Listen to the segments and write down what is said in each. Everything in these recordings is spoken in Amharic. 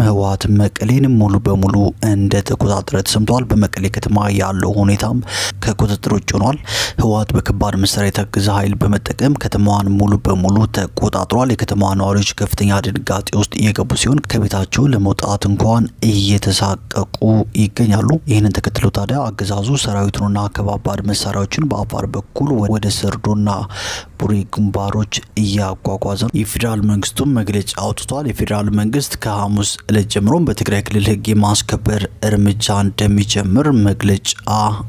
ህወሓት መቀሌን ሙሉ በሙሉ እንደተቆጣጠረ ተሰምቷል። በመቀሌ ከተማ ያለው ሁኔታም ከቁጥጥር ውጭ ሆኗል። ህወሓት በከባድ መሳሪያ የታገዘ ኃይል በመጠቀም ከተማዋን ሙሉ በሙሉ ተቆጣጥሯል። የከተማዋ ነዋሪዎች ከፍተኛ ድንጋጤ ውስጥ እየገቡ ሲሆን ከቤታቸው ለመውጣት እንኳን እየተሳቀቁ ይገኛሉ። ይህንን ተከትሎ ታዲያ አገዛዙ ሰራዊቱንና ከባባድ መሳሪያዎችን በአፋር በኩል ወደ ሰርዶና ቡሬ ግንባሮች እያጓጓዘ ነው። የፌዴራል መንግስቱም መግለጫ አውጥቷል። የፌዴራል መንግስት ከሐሙስ ዕለት ጀምሮ በትግራይ ክልል ህግ የማስከበር እርምጃ እንደሚጀምር መግለጫ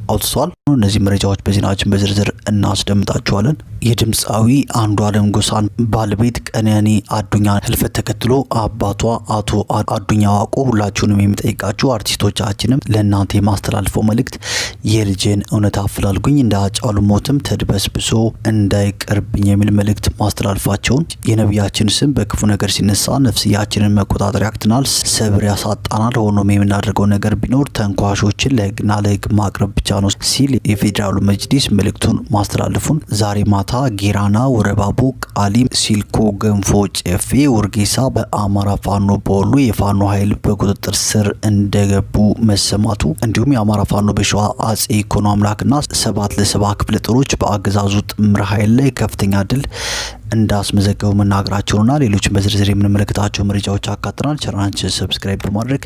አውጥቷል። እነዚህ መረጃዎች በዜናችን በዝርዝር እናስደምጣቸዋለን። የድምፃዊ አንዱዓለም ጎሳን ባለቤት ቀነኒ አዱኛ ህልፈት ተከትሎ አባቷ አቶ አዱኛ ዋቆ ሁላችሁንም የሚጠይቃችሁ አርቲስቶቻችንም ለእናንተ የማስተላልፈው መልእክት የልጄን እውነት አፈላልጉኝ እንደ ሃጫሉ ሞትም ተድበስብሶ እንዳይቀርብኝ የሚል መልእክት ማስተላልፋቸውን የነቢያችን ስም በክፉ ነገር ሲነሳ ነፍስያችንን መቆጣጠር ያቅትናል፣ ሰብር ያሳጣናል። ሆኖም የምናደርገው ነገር ቢኖር ተንኳሾችን ለህግና ለህግ ማቅረብ ብቻ ነው ሲል የፌዴራሉ መጅሊስ መልእክቱን ማስተላለፉን ዛሬ ማታ ጌራና፣ ወረባቦ፣ ቃሊም፣ ሲልኮ፣ ገንፎ፣ ጨፌ፣ ወርጌሳ በአማራ ፋኖ በወሎ የፋኖ ኃይል በቁጥጥር ስር እንደገቡ መሰማቱ እንዲሁም የአማራ ፋኖ በሸዋ አጼ ኢኮኖ አምላክና 7 ለ7 ክፍለ ጦሮች በአገዛዙ ጥምር ኃይል ላይ ከፍተኛ ድል እንዳስመዘገቡ መናገራቸውና ሌሎች በዝርዝር የምንመለከታቸው መረጃዎች አካተናል። ቻናላችንን ሰብስክራይብ በማድረግ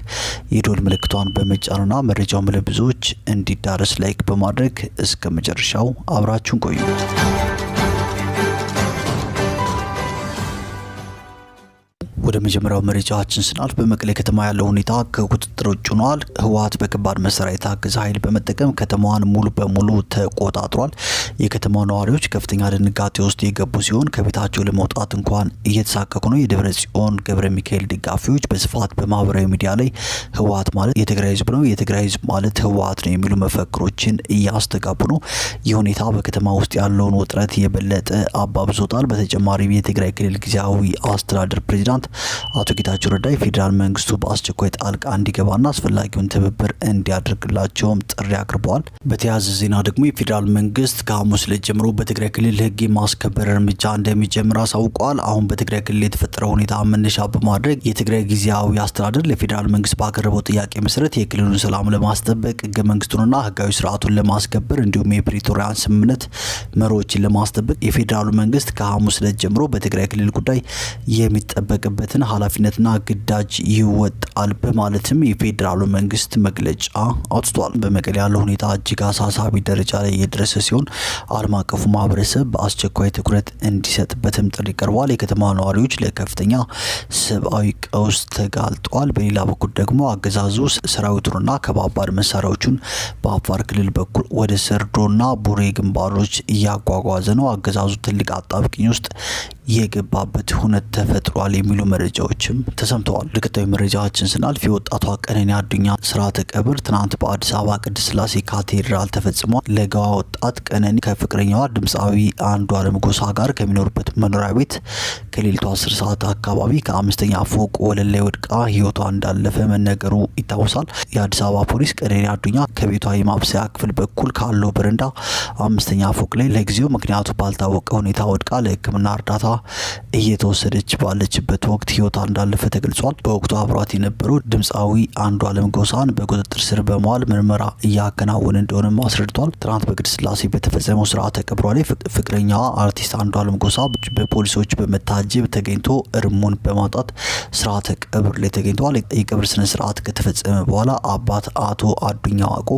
የዶል ምልክቷን በመጫንና መረጃውን ለብዙዎች እንዲዳረስ ላይክ በማድረግ እስከ መጨረሻው አብራችሁን ቆዩ። ወደ መጀመሪያው መረጃችን ስናልፍ በመቀሌ ከተማ ያለው ሁኔታ ከቁጥጥር ውጭ ሆኗል። ህወሓት በከባድ መሳሪያ የታገዘ ኃይል በመጠቀም ከተማዋን ሙሉ በሙሉ ተቆጣጥሯል። የከተማው ነዋሪዎች ከፍተኛ ድንጋጤ ውስጥ የገቡ ሲሆን ከቤታቸው ለመውጣት እንኳን እየተሳቀቁ ነው። የደብረ ጽዮን ገብረ ሚካኤል ደጋፊዎች በስፋት በማህበራዊ ሚዲያ ላይ ህወሓት ማለት የትግራይ ህዝብ ነው፣ የትግራይ ህዝብ ማለት ህወሓት ነው የሚሉ መፈክሮችን እያስተጋቡ ነው። ይህ ሁኔታ በከተማ ውስጥ ያለውን ውጥረት የበለጠ አባብዞታል። በተጨማሪም የትግራይ ክልል ጊዜያዊ አስተዳደር ፕሬዝዳንት አቶ ጌታቸው ረዳ የፌዴራል መንግስቱ በአስቸኳይ ጣልቃ እንዲገባና አስፈላጊውን ትብብር እንዲያደርግላቸውም ጥሪ አቅርበዋል። በተያያዘ ዜና ደግሞ የፌዴራል መንግስት ከሐሙስ ዕለት ጀምሮ በትግራይ ክልል ህግ የማስከበር እርምጃ እንደሚጀምር አሳውቀዋል። አሁን በትግራይ ክልል የተፈጠረው ሁኔታ መነሻ በማድረግ የትግራይ ጊዜያዊ አስተዳደር ለፌዴራል መንግስት ባቀረበው ጥያቄ መሰረት የክልሉን ሰላም ለማስጠበቅ ህገ መንግስቱንና ህጋዊ ስርዓቱን ለማስከበር እንዲሁም የፕሪቶሪያን ስምምነት መርሆችን ለማስጠበቅ የፌዴራሉ መንግስት ከሐሙስ ዕለት ጀምሮ በትግራይ ክልል ጉዳይ የሚጠበቅበትን ኃላፊነትና ግዳጅ ይወጣል በማለትም የፌዴራሉ መንግስት መግለጫ አውጥቷል። በመቀሌ ያለው ሁኔታ እጅግ አሳሳቢ ደረጃ ላይ የደረሰ ሲሆን ዓለም አቀፉ ማህበረሰብ በአስቸኳይ ትኩረት እንዲሰጥበትም ጥሪ ቀርቧል። የከተማ ነዋሪዎች ለከፍተኛ ሰብአዊ ቀውስ ተጋልጠዋል። በሌላ በኩል ደግሞ አገዛዙ ሰራዊቱንና ከባባድ መሳሪያዎቹን በአፋር ክልል በኩል ወደ ሰርዶና ቡሬ ግንባሮች እያጓጓዘ ነው። አገዛዙ ትልቅ አጣብቂኝ ውስጥ የገባበት ሁነት ተፈጥሯል የሚሉ መረጃዎችም ተሰምተዋል። ለቀጣዩ መረጃችን ስናልፍ የወጣቷ ቀነኒ አዱኛ ስርዓተ ቀብር ትናንት በአዲስ አበባ ቅድስት ሥላሴ ካቴድራል ተፈጽሟል። ለጋዋ ወጣት ቀነኒ ከፍቅረኛዋ ድምፃዊ አንዱዓለም ጎሳ ጋር ከሚኖሩበት መኖሪያ ቤት ከሌሊቱ 10 ሰዓት አካባቢ ከ5ኛ ፎቅ ወለል ላይ ወድቃ ህይወቷ እንዳለፈ መነገሩ ይታወሳል። የአዲስ አበባ ፖሊስ ቀነኒ አዱኛ ከቤቷ የማብሰያ ክፍል በኩል ካለው በረንዳ 5ኛ ፎቅ ላይ ለጊዜው ምክንያቱ ባልታወቀ ሁኔታ ወድቃ ለሕክምና እርዳታ እየተወሰደች ባለችበት ወቅት ህይወቷ እንዳለፈ ተገልጿል። በወቅቱ አብሯት የነበረው ድምፃዊ አንዱዓለም ጎሳን በቁጥጥር ስር በመዋል ምርመራ እያከናወነ እንደሆነ አስረድቷል። ትናንት በቅድስት ሥላሴ በተፈጸመው ስርዓተ ቀብሯ ላይ ፍቅረኛዋ አርቲስት አንዱዓለም ጎሳ በፖሊሶች በመታጀብ ተገኝቶ እርሙን በማውጣት ስርዓተ ቀብር ላይ ተገኝተዋል። የቀብር ስነ ስርዓት ከተፈጸመ በኋላ አባት አቶ አዱኛ ዋቆ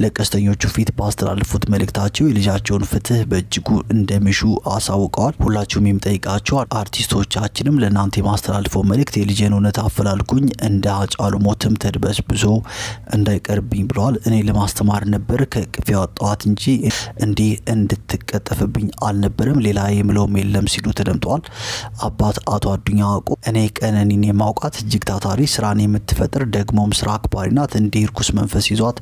ለቀስተኞቹ ፊት ባስተላለፉት መልእክታቸው የልጃቸውን ፍትህ በእጅጉ እንደሚሹ አሳውቀዋል። ሁላችሁም ጠይቃቸው አርቲስቶቻችንም ለእናንተ የማስተላልፈው መልእክት የልጄን እውነት አፈላልጉኝ እንደ ሃጫሉ ሞትም ተድበስብሶ እንዳይቀርብኝ ብለዋል። እኔ ለማስተማር ነበር ከቅፍ ያወጣኋት እንጂ እንዲህ እንድትቀጠፍብኝ አልነበረም፣ ሌላ የምለውም የለም ሲሉ ተደምጠዋል። አባት አቶ አዱኛ ዋቆ እኔ ቀነኒን የማውቃት እጅግ ታታሪ፣ ስራን የምትፈጥር ደግሞም ስራ አክባሪ ናት። እንዲህ ርኩስ መንፈስ ይዟት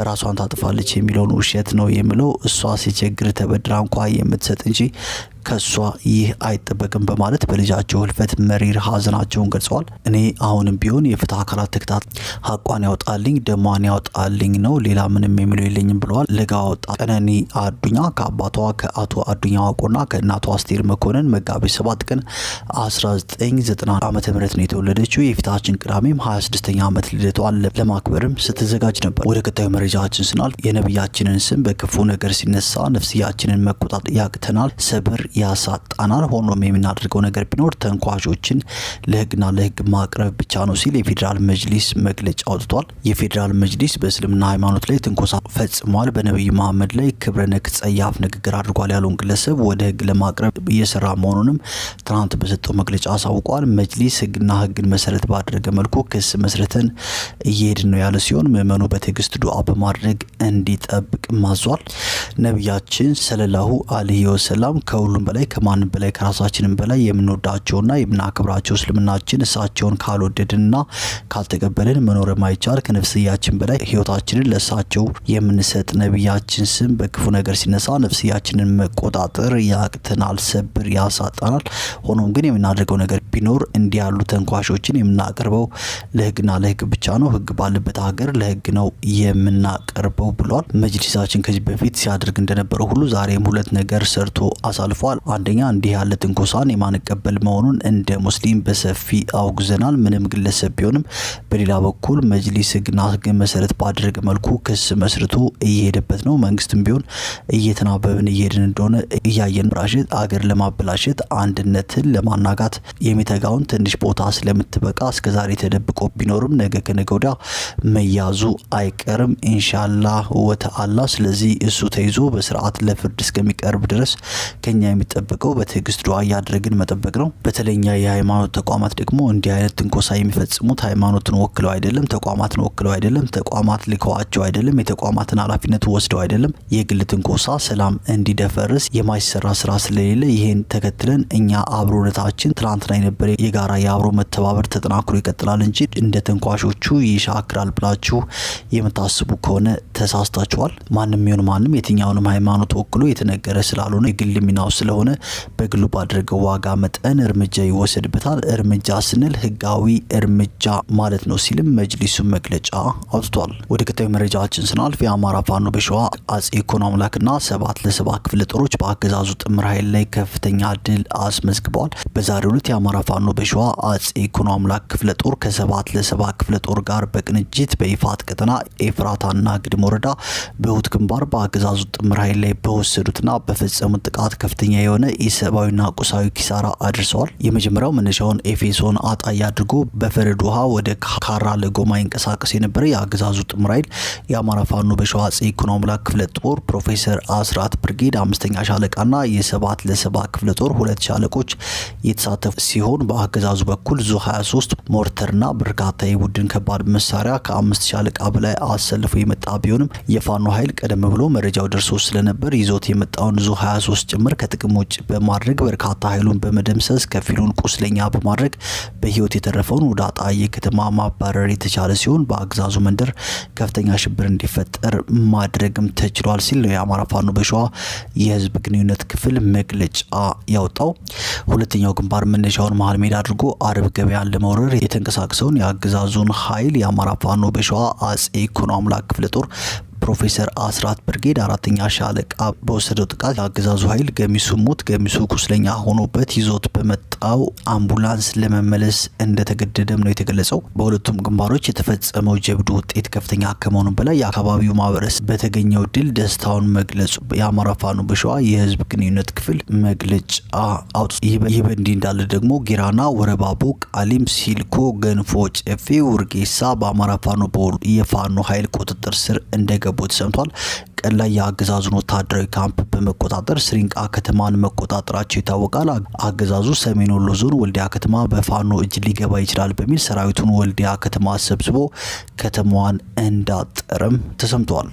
ራሷን ታጥፋለች የሚለውን ውሸት ነው የምለው። እሷ ሲቸግር ተበድራ እንኳ የምትሰጥ እንጂ ከሷ ይህ አይጠበቅም በማለት በልጃቸው ህልፈት መሪር ሀዘናቸውን ገልጸዋል። እኔ አሁንም ቢሆን የፍትህ አካላት ተከታታይ ሀቋን ያውጣልኝ፣ ደሟን ያውጣልኝ ነው፣ ሌላ ምንም የሚለው የለኝም ብለዋል። ለጋ ወጣት ቀነኒ አዱኛ ከአባቷ ከአቶ አዱኛ ዋቆና ከእናቷ አስቴር መኮንን መጋቢት 7 ቀን 1990 ዓመተ ምህረት ነው የተወለደችው። የፊታችን ቅዳሜም 26ኛ ዓመት ልደቷን ለማክበርም ስትዘጋጅ ነበር። ወደ ቀጣዩ መረጃችን ስናልፍ የነብያችንን ስም በክፉ ነገር ሲነሳ ነፍስያችንን መቆጣጠር ያቅተናል፣ ሰብር ያሳጣናል። ሆኖም የምናደርገው ነገር ቢኖር ተንኳሾችን ለህግና ለህግ ማቅረብ ብቻ ነው ሲል የፌዴራል መጅሊስ መግለጫ አውጥቷል። የፌዴራል መጅሊስ በእስልምና ሃይማኖት ላይ ትንኮሳ ፈጽሟል፣ በነብዩ መሐመድ ላይ ክብረ ነክ ጸያፍ ንግግር አድርጓል ያለውን ግለሰብ ወደ ህግ ለማቅረብ እየሰራ መሆኑንም ትናንት በሰጠው መግለጫ አሳውቋል። መጅሊስ ህግና ህግን መሰረት ባደረገ መልኩ ክስ መስርተን እየሄድን ነው ያለ ሲሆን ምዕመኑ በትዕግስት ዱዓ በማድረግ እንዲጠብቅ ማዟል። ነቢያችን ሰለላሁ ዐለይሂ ወሰለም ከሁሉም በላይ ከማንም በላይ ከራሳችንም በላይ የምንወዳቸውና የምናከብራቸው እስልምናችን እሳቸውን ካልወደድንና ካልተቀበልን መኖር የማይቻል ከነፍስያችን በላይ ህይወታችንን ለእሳቸው የምንሰጥ ነቢያችን ስም በክፉ ነገር ሲነሳ ነፍስያችንን መቆጣጠር ያቅተናል፣ ሰብር ያሳጣናል። ሆኖም ግን የምናደርገው ነገር ቢኖር እንዲህ ያሉ ተንኳሾችን የምናቀርበው ለህግና ለህግ ብቻ ነው። ህግ ባለበት ሀገር ለህግ ነው የምናቀርበው ብሏል። መጅሊሳችን ከዚህ በፊት ሲያደርግ እንደነበረው ሁሉ ዛሬም ሁለት ነገር ሰርቶ አሳልፏል። አንደኛ እንዲህ ያለ ትንኮሳን የማንቀበል መሆኑን እንደ ሙስሊም በሰፊ አውግዘናል። ምንም ግለሰብ ቢሆንም በሌላ በኩል መጅሊስ ህግና ህግን መሰረት ባደረገ መልኩ ክስ መስርቶ እየሄደበት ነው። መንግስትም ቢሆን እየተናበብን እየሄድን እንደሆነ እያየን ብራሽት አገር ለማበላሸት አንድነትን ለማናጋት የሚተጋውን ትንሽ ቦታ ስለምትበቃ እስከዛሬ ተደብቆ ቢኖርም ነገ ከነገ ወዲያ መያዙ አይቀርም ኢንሻአላህ ወተአላ። ስለዚህ እሱ ተይዞ በስርዓት ለፍርድ እስከሚቀርብ ድረስ ከኛ የሚጠበቀው በትዕግስት ዱዓ እያደረግን መጠበቅ ነው። በተለይኛ የሃይማኖት ተቋማት ደግሞ እንዲህ አይነት ትንኮሳ የሚፈጽሙት ሃይማኖትን ወክለው አይደለም፣ ተቋማትን ወክለው አይደለም፣ ተቋማት ልከዋቸው አይደለም፣ የተቋማትን ኃላፊነት ወስደው አይደለም። የግል ትንኮሳ ሰላም እንዲደፈርስ የማይሰራ ስራ ስለሌለ ይሄን ተከትለን እኛ አብሮነታችን ትላንትና የነበረ የጋራ የአብሮ መተባበር ተጠናክሮ ይቀጥላል እንጂ እንደ ተንኳሾቹ ይሻክራል ብላችሁ የምታስቡ ከሆነ ተሳስታችኋል። ማንም ይሁን ማንም የትኛውንም ሃይማኖት ወክሎ የተነገረ ስላልሆነ የግል ሚናው ስለሆነ በግሉ ባደረገው ዋጋ መጠን እርምጃ ይወሰድበታል። እርምጃ ስንል ህጋዊ እርምጃ ማለት ነው ሲልም መጅሊሱ መግለጫ አውጥቷል። ወደ ቀጣዩ መረጃችን ስናልፍ የአማራ ፋኖ በሸዋ አጼ ይኩኖ አምላክና 7 ክፍለ ጦሮች በአገዛዙ ጥምር ኃይል ላይ ከፍተኛ ድል አስመዝግበዋል። በዛሬው ዕለት የአማራ ፋኖ በሸዋ አጼ ይኩኖ አምላክ ክፍለ ጦር ከ7 ክፍለ ጦር ጋር በቅንጅት በይፋት ቀጠና ኤፍራታና ግድም ወረዳ በሁት ግንባር በአገዛዙ ጥምር ኃይል ላይ በወሰዱትና በፈጸሙት ጥቃት ከፍተኛ የሆነ ኢሰብአዊና ቁሳዊ ኪሳራ አድርሰዋል። የመጀመሪያው መነሻውን ኤፌሶን አጣይ አድርጎ በፈረድ ውሃ ወደ ካራ ለጎማ ይንቀሳቀስ የነበረ የአገዛዙ ጥምር ኃይል የአማራ ፋኖ በሸዋ አጼ ይኩኖ አምላክ ክፍለ ጦር ፕሮፌሰር አስራት ብርጌድ 5ኛ ሻለቃና የ7 ክፍለ ጦር 2 ሻለቆች የተሳተፉ ሲሆን በአገዛዙ በኩል ዙ 23 ሞርተርና በርካታ የቡድን ከባድ መሳሪያ ከ5 ሻለቃ በላይ አሰልፎ የመጣ ቢሆንም የፋኖ ኃይል ቀደም ብሎ መረጃው ደርሶ ስለነበር ይዞት የመጣውን ዙ 23 ጭምር ከጥቅም ውጭ በማድረግ በርካታ ኃይሉን በመደምሰስ ከፊሉን ቁስለኛ በማድረግ በህይወት የተረፈውን ወደ አጣዬ ከተማ ማባረር የተቻለ ሲሆን በአገዛዙ መንደር ከፍተኛ ሽብር እንዲፈጠር ማድረግም ተችሏል ሲል ነው የአማራ ፋኖ በሸዋ የህዝብ ግንኙነት ክፍል መግለጫ ያወጣው። ሁለተኛው ግንባር መነሻውን መሃል ሜዳ አድርጎ አርብ ገበያን ለመውረር የተንቀሳቀሰውን የአገዛዙን ኃይል የአማራ ፋኖ በሸዋ አጼ ይኩኖ አምላክ ክፍለ ጦር ፕሮፌሰር አስራት ብርጌድ 4ኛ ሻለቃ በወሰደው ጥቃት የአገዛዙ ኃይል ገሚሱ ሙት ገሚሱ ቁስለኛ ሆኖበት ይዞት በመጣው አምቡላንስ ለመመለስ እንደተገደደም ነው የተገለጸው። በሁለቱም ግንባሮች የተፈጸመው ጀብዱ ውጤት ከፍተኛ ከመሆኑ በላይ የአካባቢው ማህበረሰብ በተገኘው ድል ደስታውን መግለጹ የአማራ ፋኖ በሸዋ የህዝብ ግንኙነት ክፍል መግለጫ አውጥቷል። ይህ በእንዲህ እንዳለ ደግሞ ጊራና፣ ወረባቦ፣ ቃሊም፣ ሲልኮ፣ ገንፎ፣ ጨፌ፣ ውርጌሳ በአማራ ፋኖ በወሉ የፋኖ ኃይል ቁጥጥር ስር እንደገቡ ተሰምቷል። ቀን ላይ የአገዛዙን ወታደራዊ ካምፕ በመቆጣጠር ስሪንቃ ከተማን መቆጣጠራቸው ይታወቃል። አገዛዙ ሰሜን ወሎ ዞን ወልዲያ ከተማ በፋኖ እጅ ሊገባ ይችላል በሚል ሰራዊቱን ወልዲያ ከተማ ሰብስቦ ከተማዋን እንዳጠረም ተሰምቷል።